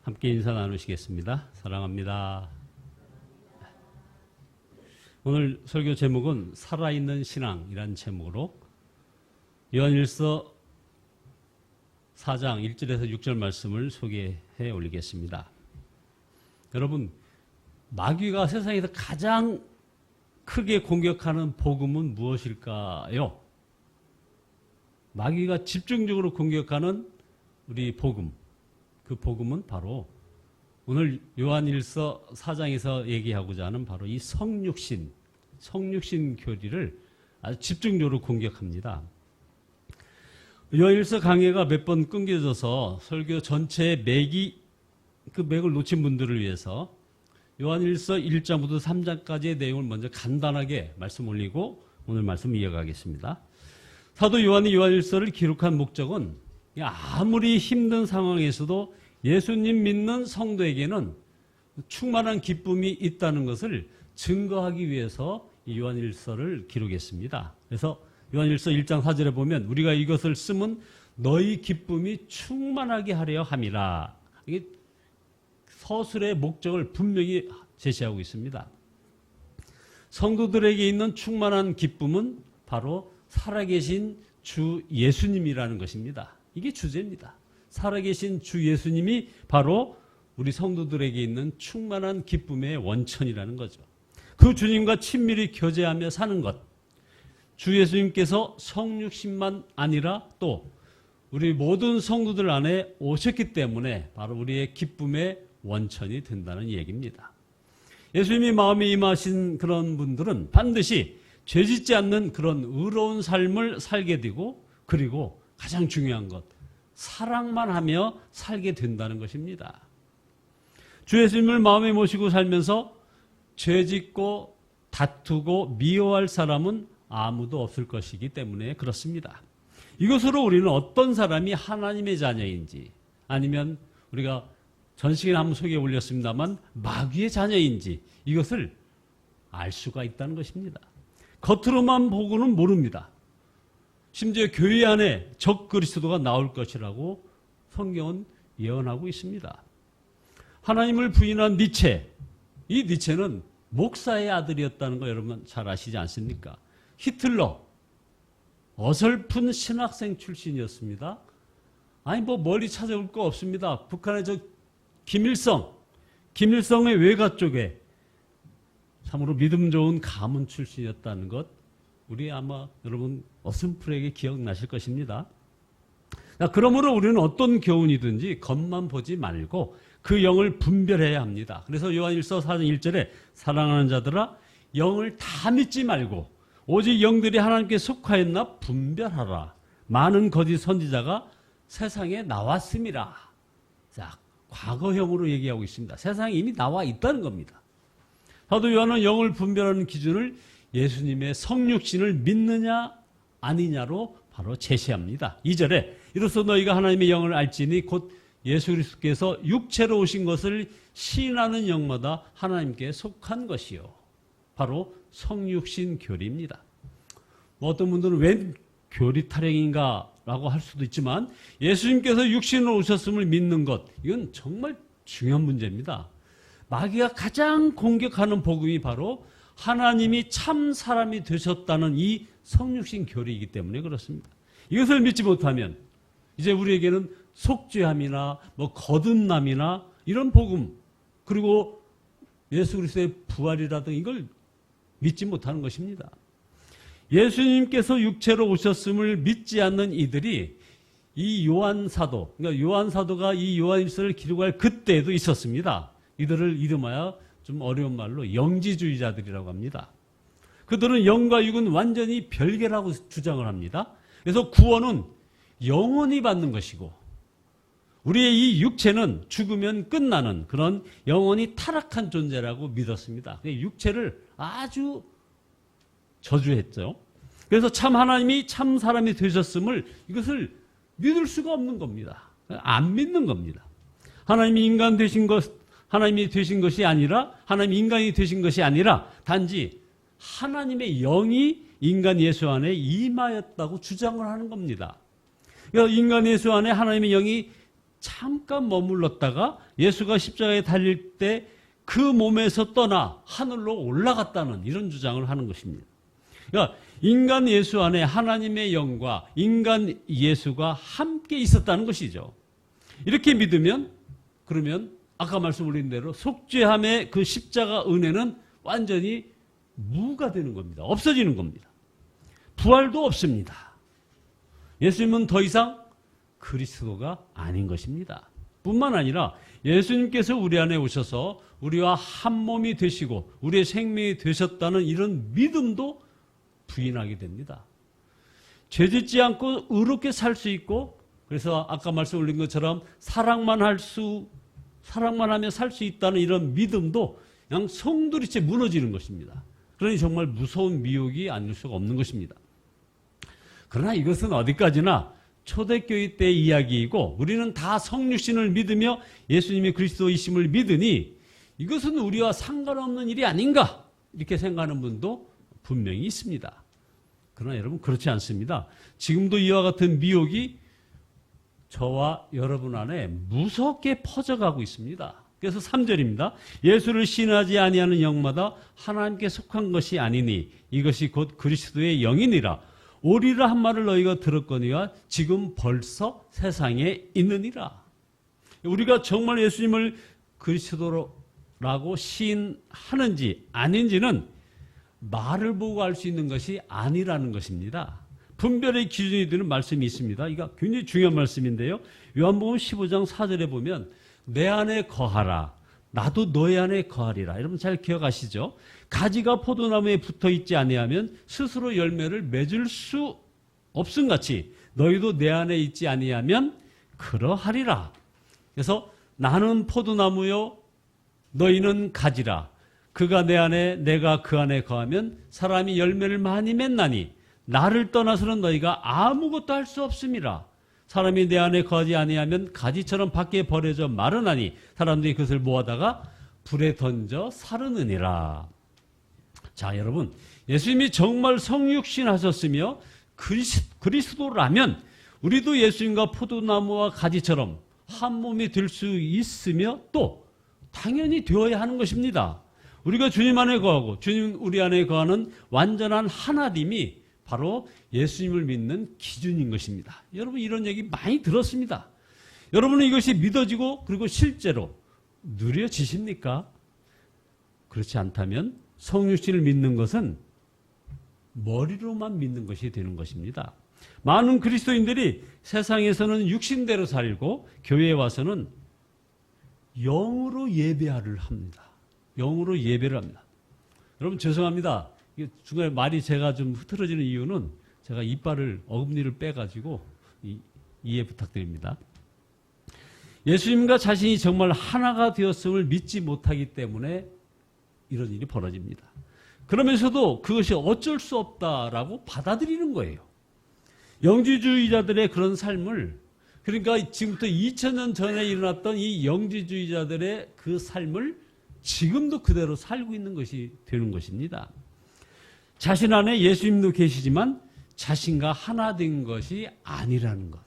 함께 인사 나누시겠습니다. 사랑합니다. 오늘 설교 제목은 살아있는 신앙이라는 제목으로 요한일서 4장 1절에서 6절 말씀을 소개해 올리겠습니다. 여러분, 마귀가 세상에서 가장 크게 공격하는 복음은 무엇일까요? 마귀가 집중적으로 공격하는 우리 복음, 그 복음은 바로 오늘 요한일서 4장에서 얘기하고자 하는 바로 이 성육신 교리를 아주 집중적으로 공격합니다. 요한일서 강해가 몇 번 끊겨져서 설교 전체의 그 맥을 놓친 분들을 위해서 요한일서 1장부터 3장까지의 내용을 먼저 간단하게 말씀 올리고 오늘 말씀 이어가겠습니다. 사도 요한이 요한일서를 기록한 목적은 아무리 힘든 상황에서도 예수님 믿는 성도에게는 충만한 기쁨이 있다는 것을 증거하기 위해서 이 요한일서를 기록했습니다. 그래서 요한일서 1장 4절에 보면 우리가 이것을 쓰면 너희 기쁨이 충만하게 하려 함이라. 이게 서술의 목적을 분명히 제시하고 있습니다. 성도들에게 있는 충만한 기쁨은 바로 살아계신 주 예수님이라는 것입니다. 이게 주제입니다. 살아계신 주 예수님이 바로 우리 성도들에게 있는 충만한 기쁨의 원천이라는 거죠. 그 주님과 친밀히 교제하며 사는 것. 주 예수님께서 성육신만 아니라 또 우리 모든 성도들 안에 오셨기 때문에 바로 우리의 기쁨의 원천이 된다는 얘기입니다. 예수님이 마음에 임하신 그런 분들은 반드시 죄짓지 않는 그런 의로운 삶을 살게 되고, 그리고 가장 중요한 것, 사랑만 하며 살게 된다는 것입니다. 주 예수님을 마음에 모시고 살면서 죄짓고 다투고 미워할 사람은 아무도 없을 것이기 때문에 그렇습니다. 이것으로 우리는 어떤 사람이 하나님의 자녀인지, 아니면 우리가 전시회에 한번 소개해 올렸습니다만 마귀의 자녀인지 이것을 알 수가 있다는 것입니다. 겉으로만 보고는 모릅니다. 심지어 교회 안에 적그리스도가 나올 것이라고 성경은 예언하고 있습니다. 하나님을 부인한 니체, 이 니체는 목사의 아들이었다는 거 여러분 잘 아시지 않습니까? 히틀러, 어설픈 신학생 출신이었습니다. 아니 뭐 멀리 찾아올 거 없습니다. 북한의 저 김일성의 외가 쪽에 참으로 믿음 좋은 가문 출신이었다는 것, 우리 아마 여러분 어슴풀에게 기억나실 것입니다. 그러므로 우리는 어떤 교훈이든지 겉만 보지 말고 그 영을 분별해야 합니다. 그래서 요한일서 4장 1절에 사랑하는 자들아 영을 다 믿지 말고 오직 영들이 하나님께 속하였나 분별하라. 많은 거짓 선지자가 세상에 나왔음이라. 자, 과거형으로 얘기하고 있습니다. 세상에 이미 나와 있다는 겁니다. 사도 요한은 영을 분별하는 기준을 예수님의 성육신을 믿느냐 아니냐로 바로 제시합니다. 2절에 이로써 너희가 하나님의 영을 알지니 곧 예수 그리스도께서 육체로 오신 것을 시인하는 영마다 하나님께 속한 것이요. 바로 성육신 교리입니다. 어떤 분들은 웬 교리 타령인가 라고 할 수도 있지만 예수님께서 육신으로 오셨음을 믿는 것, 이건 정말 중요한 문제입니다. 마귀가 가장 공격하는 복음이 바로 하나님이 참 사람이 되셨다는 이 성육신 교리이기 때문에 그렇습니다. 이것을 믿지 못하면 이제 우리에게는 속죄함이나 뭐 거듭남이나 이런 복음, 그리고 예수 그리스도의 부활이라든 이걸 믿지 못하는 것입니다. 예수님께서 육체로 오셨음을 믿지 않는 이들이 이 요한사도, 그러니까 요한사도가 이 요한일서를 기록할 그때에도 있었습니다. 이들을 이름하여 좀 어려운 말로 영지주의자들이라고 합니다. 그들은 영과 육은 완전히 별개라고 주장을 합니다. 그래서 구원은 영원히 받는 것이고 우리의 이 육체는 죽으면 끝나는 그런 영원히 타락한 존재라고 믿었습니다. 육체를 아주 저주했죠. 그래서 참 하나님이 참 사람이 되셨음을 이것을 믿을 수가 없는 겁니다. 안 믿는 겁니다. 하나님이 하나님이 되신 것이 아니라, 하나님이 인간이 되신 것이 아니라 단지 하나님의 영이 인간 예수 안에 임하였다고 주장을 하는 겁니다. 그러니까 인간 예수 안에 하나님의 영이 잠깐 머물렀다가 예수가 십자가에 달릴 때 그 몸에서 떠나 하늘로 올라갔다는 이런 주장을 하는 것입니다. 그러니까 인간 예수 안에 하나님의 영과 인간 예수가 함께 있었다는 것이죠. 이렇게 믿으면 그러면 아까 말씀 올린 대로 속죄함의 그 십자가 은혜는 완전히 무가 되는 겁니다. 없어지는 겁니다. 부활도 없습니다. 예수님은 더 이상 그리스도가 아닌 것입니다. 뿐만 아니라 예수님께서 우리 안에 오셔서 우리와 한 몸이 되시고 우리의 생명이 되셨다는 이런 믿음도 부인하게 됩니다. 죄짓지 않고 의롭게 살 수 있고, 그래서 아까 말씀 올린 것처럼 사랑만 하며 살 수 있다는 이런 믿음도 그냥 송두리째 무너지는 것입니다. 그러니 정말 무서운 미혹이 아닐 수가 없는 것입니다. 그러나 이것은 어디까지나 초대교회 때 이야기이고 우리는 다 성육신을 믿으며 예수님이 그리스도이심을 믿으니 이것은 우리와 상관없는 일이 아닌가 이렇게 생각하는 분도 분명히 있습니다. 그러나 여러분 그렇지 않습니다. 지금도 이와 같은 미혹이 저와 여러분 안에 무섭게 퍼져가고 있습니다. 그래서 3절입니다. 예수를 신하지 아니하는 영마다 하나님께 속한 것이 아니니 이것이 곧 그리스도의 영이니라. 오리라 한 말을 너희가 들었거니와 지금 벌써 세상에 있느니라. 우리가 정말 예수님을 그리스도라고 시인하는지 아닌지는 말을 보고 알 수 있는 것이 아니라는 것입니다. 분별의 기준이 되는 말씀이 있습니다. 이거 굉장히 중요한 말씀인데요. 요한복음 15장 4절에 보면 내 안에 거하라. 나도 너희 안에 거하리라. 여러분 잘 기억하시죠? 가지가 포도나무에 붙어 있지 아니하면 스스로 열매를 맺을 수 없음같이 너희도 내 안에 있지 아니하면 그러하리라. 그래서 나는 포도나무요 너희는 가지라. 그가 내 안에 내가 그 안에 거하면 사람이 열매를 많이 맺나니 나를 떠나서는 너희가 아무것도 할 수 없음이라. 사람이 내 안에 거하지 아니하면 가지처럼 밖에 버려져 마르나니 사람들이 그것을 모아다가 불에 던져 사르느니라. 자, 여러분, 예수님이 정말 성육신 하셨으며 그리스도라면 우리도 예수님과 포도나무와 가지처럼 한 몸이 될 수 있으며 또 당연히 되어야 하는 것입니다. 우리가 주님 안에 거하고 주님 우리 안에 거하는 완전한 하나님이 바로 예수님을 믿는 기준인 것입니다. 여러분 이런 얘기 많이 들었습니다. 여러분은 이것이 믿어지고 그리고 실제로 누려지십니까? 그렇지 않다면 성육신을 믿는 것은 머리로만 믿는 것이 되는 것입니다. 많은 그리스도인들이 세상에서는 육신대로 살고 교회에 와서는 영으로 예배를 합니다. 영으로 예배를 합니다. 여러분 죄송합니다. 중간에 말이 제가 좀 흐트러지는 이유는 제가 이빨을 어금니를 빼가지고 이해 부탁드립니다. 예수님과 자신이 정말 하나가 되었음을 믿지 못하기 때문에 이런 일이 벌어집니다. 그러면서도 그것이 어쩔 수 없다라고 받아들이는 거예요. 영지주의자들의 그런 삶을, 그러니까 지금부터 2000년 전에 일어났던 이 영지주의자들의 그 삶을 지금도 그대로 살고 있는 것이 되는 것입니다. 자신 안에 예수님도 계시지만 자신과 하나 된 것이 아니라는 것.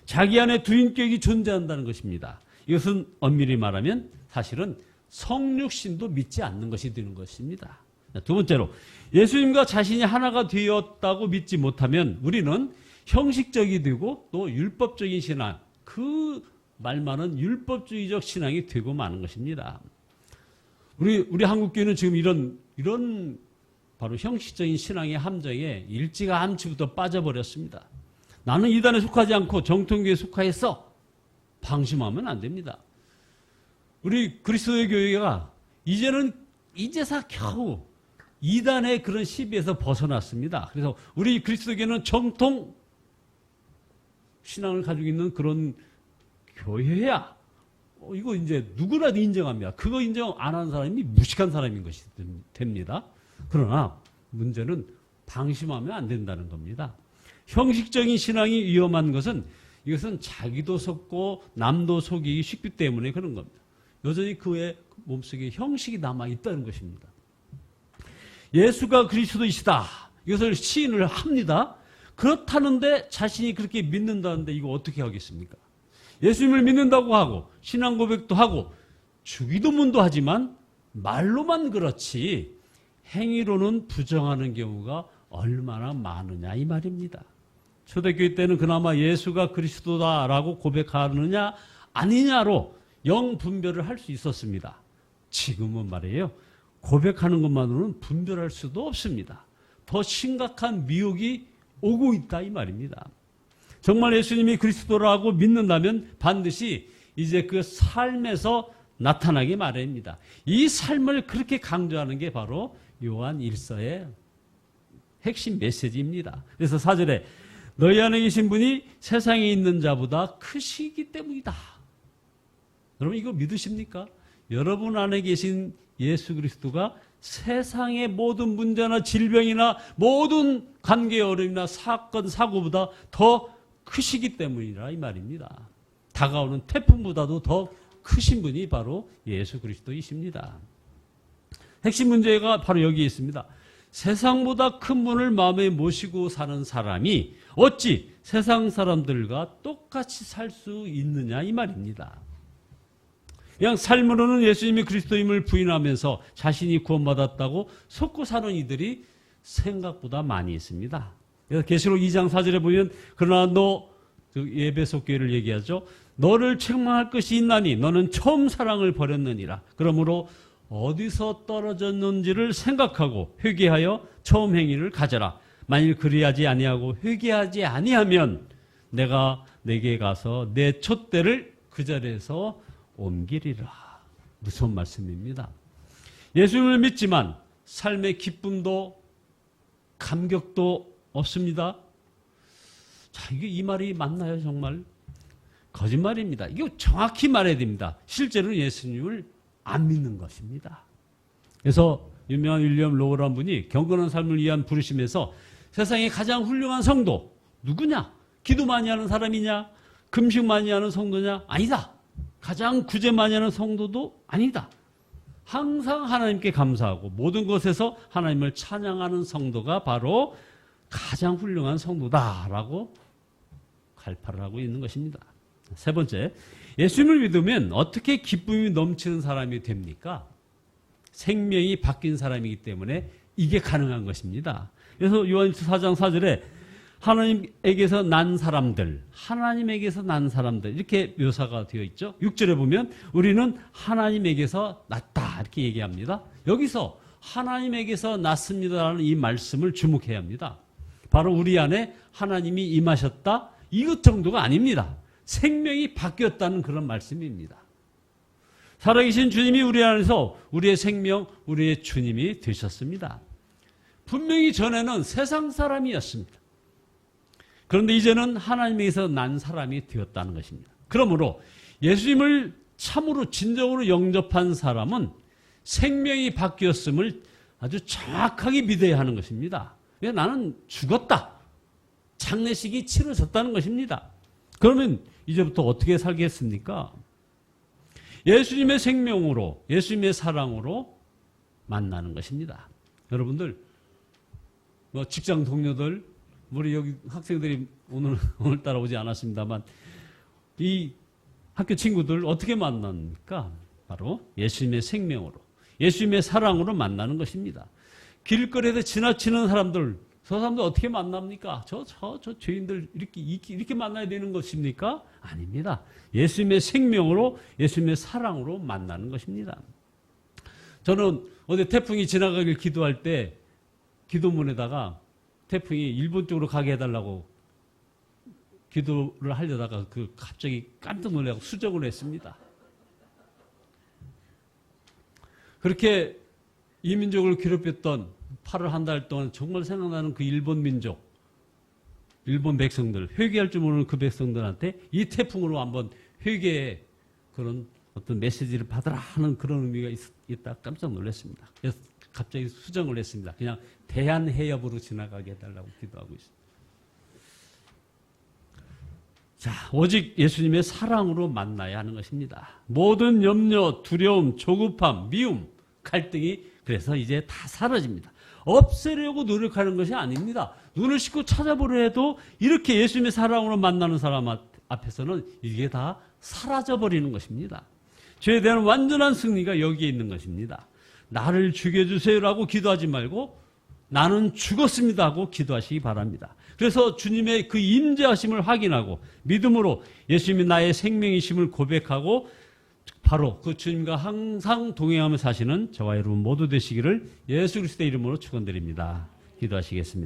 자기 안에 두 인격이 존재한다는 것입니다. 이것은 엄밀히 말하면 사실은 성육신도 믿지 않는 것이 되는 것입니다. 두 번째로 예수님과 자신이 하나가 되었다고 믿지 못하면 우리는 형식적이 되고 또 율법적인 신앙, 그 말만은 율법주의적 신앙이 되고 마는 것입니다. 우리 한국교회는 지금 이런 바로 형식적인 신앙의 함정에 일찌감치부터 빠져버렸습니다. 나는 이단에 속하지 않고 정통교회에 속하였어. 방심하면 안 됩니다. 우리 그리스도의 교회가 이제서 겨우 이단의 그런 시비에서 벗어났습니다. 그래서 우리 그리스도교회는 정통 신앙을 가지고 있는 그런 교회야. 이거 이제 누구라도 인정합니다. 그거 인정 안 하는 사람이 무식한 사람인 것이 됩니다. 그러나 문제는 방심하면 안 된다는 겁니다. 형식적인 신앙이 위험한 것은 이것은 자기도 속고 남도 속이기 쉽기 때문에 그런 겁니다. 여전히 그의 몸속에 형식이 남아있다는 것입니다. 예수가 그리스도이시다. 이것을 시인을 합니다. 그렇다는데 자신이 그렇게 믿는다는데 이거 어떻게 하겠습니까? 예수님을 믿는다고 하고 신앙 고백도 하고 주기도문도 하지만 말로만 그렇지 행위로는 부정하는 경우가 얼마나 많으냐 이 말입니다. 초대교회 때는 그나마 예수가 그리스도다라고 고백하느냐 아니냐로 영 분별을 할 수 있었습니다. 지금은 말이에요. 고백하는 것만으로는 분별할 수도 없습니다. 더 심각한 미혹이 오고 있다 이 말입니다. 정말 예수님이 그리스도라고 믿는다면 반드시 이제 그 삶에서 나타나기 마련입니다. 이 삶을 그렇게 강조하는 게 바로 요한 1서의 핵심 메시지입니다. 그래서 4절에 너희 안에 계신 분이 세상에 있는 자보다 크시기 때문이다. 여러분 이거 믿으십니까? 여러분 안에 계신 예수 그리스도가 세상의 모든 문제나 질병이나 모든 관계의 어려움이나 사건 사고보다 더 크시기 때문이라 이 말입니다. 다가오는 태풍보다도 더 크신 분이 바로 예수 그리스도이십니다. 핵심 문제가 바로 여기에 있습니다. 세상보다 큰 분을 마음에 모시고 사는 사람이 어찌 세상 사람들과 똑같이 살 수 있느냐 이 말입니다. 그냥 삶으로는 예수님이 그리스도임을 부인하면서 자신이 구원받았다고 속고 사는 이들이 생각보다 많이 있습니다. 그래서 계시록 2장 4절에 보면 그러나 너 에베소 교회를 얘기하죠. 너를 책망할 것이 있나니 너는 처음 사랑을 버렸느니라. 그러므로 어디서 떨어졌는지를 생각하고 회개하여 처음 행위를 가져라. 만일 그리하지 아니하고 회개하지 아니하면 내가 내게 가서 내 촛대를 그 자리에서 옮기리라. 무서운 말씀입니다. 예수님을 믿지만 삶의 기쁨도 감격도 없습니다. 자, 이게 이 말이 맞나요, 정말? 거짓말입니다. 이거 정확히 말해야 됩니다. 실제로는 예수님을 안 믿는 것입니다. 그래서 유명한 윌리엄 로우라는 분이 경건한 삶을 위한 부르심에서 세상에 가장 훌륭한 성도 누구냐? 기도 많이 하는 사람이냐? 금식 많이 하는 성도냐? 아니다. 가장 구제 많이 하는 성도도 아니다. 항상 하나님께 감사하고 모든 것에서 하나님을 찬양하는 성도가 바로 가장 훌륭한 성도다라고 갈파를 하고 있는 것입니다. 세 번째, 예수님을 믿으면 어떻게 기쁨이 넘치는 사람이 됩니까? 생명이 바뀐 사람이기 때문에 이게 가능한 것입니다. 그래서 요한일서 4장 4절에 하나님에게서 난 사람들, 하나님에게서 난 사람들 이렇게 묘사가 되어 있죠. 6절에 보면 우리는 하나님에게서 났다 이렇게 얘기합니다. 여기서 하나님에게서 났습니다라는 이 말씀을 주목해야 합니다. 바로 우리 안에 하나님이 임하셨다 이것 정도가 아닙니다. 생명이 바뀌었다는 그런 말씀입니다. 살아계신 주님이 우리 안에서 우리의 생명, 우리의 주님이 되셨습니다. 분명히 전에는 세상 사람이었습니다. 그런데 이제는 하나님에게서 난 사람이 되었다는 것입니다. 그러므로 예수님을 참으로 진정으로 영접한 사람은 생명이 바뀌었음을 아주 정확하게 믿어야 하는 것입니다. 나는 죽었다. 장례식이 치러졌다는 것입니다. 그러면 이제부터 어떻게 살겠습니까? 예수님의 생명으로, 예수님의 사랑으로 만나는 것입니다. 여러분들, 직장 동료들, 우리 여기 학생들이 오늘따라 오지 않았습니다만, 이 학교 친구들 어떻게 만납니까? 바로 예수님의 생명으로, 예수님의 사랑으로 만나는 것입니다. 길거리에서 지나치는 사람들, 저 사람들 어떻게 만납니까? 저 죄인들 이렇게 만나야 되는 것입니까? 아닙니다. 예수님의 생명으로, 예수님의 사랑으로 만나는 것입니다. 저는 어제 태풍이 지나가길 기도할 때 기도문에다가 태풍이 일본 쪽으로 가게 해달라고 기도를 하려다가 갑자기 깜짝 놀라고 수정을 했습니다. 그렇게 이민족을 괴롭혔던 8월 한 달 동안 정말 생각나는 그 일본 민족, 일본 백성들, 회개할 줄 모르는 그 백성들한테 이 태풍으로 한번 회개의 그런 어떤 메시지를 받으라 하는 그런 의미가 있다 깜짝 놀랐습니다. 그래서 갑자기 수정을 했습니다. 그냥 대한해협으로 지나가게 해달라고 기도하고 있습니다. 자, 오직 예수님의 사랑으로 만나야 하는 것입니다. 모든 염려, 두려움, 조급함, 미움, 갈등이 그래서 이제 다 사라집니다. 없애려고 노력하는 것이 아닙니다. 눈을 씻고 찾아보려 해도 이렇게 예수님의 사랑으로 만나는 사람 앞에서는 이게 다 사라져버리는 것입니다. 죄에 대한 완전한 승리가 여기에 있는 것입니다. 나를 죽여주세요라고 기도하지 말고 나는 죽었습니다 하고 기도하시기 바랍니다. 그래서 주님의 그 임재하심을 확인하고 믿음으로 예수님이 나의 생명이심을 고백하고 바로 그 주님과 항상 동행하며 사시는 저와 여러분 모두 되시기를 예수 그리스도의 이름으로 축원드립니다. 기도하시겠습니다.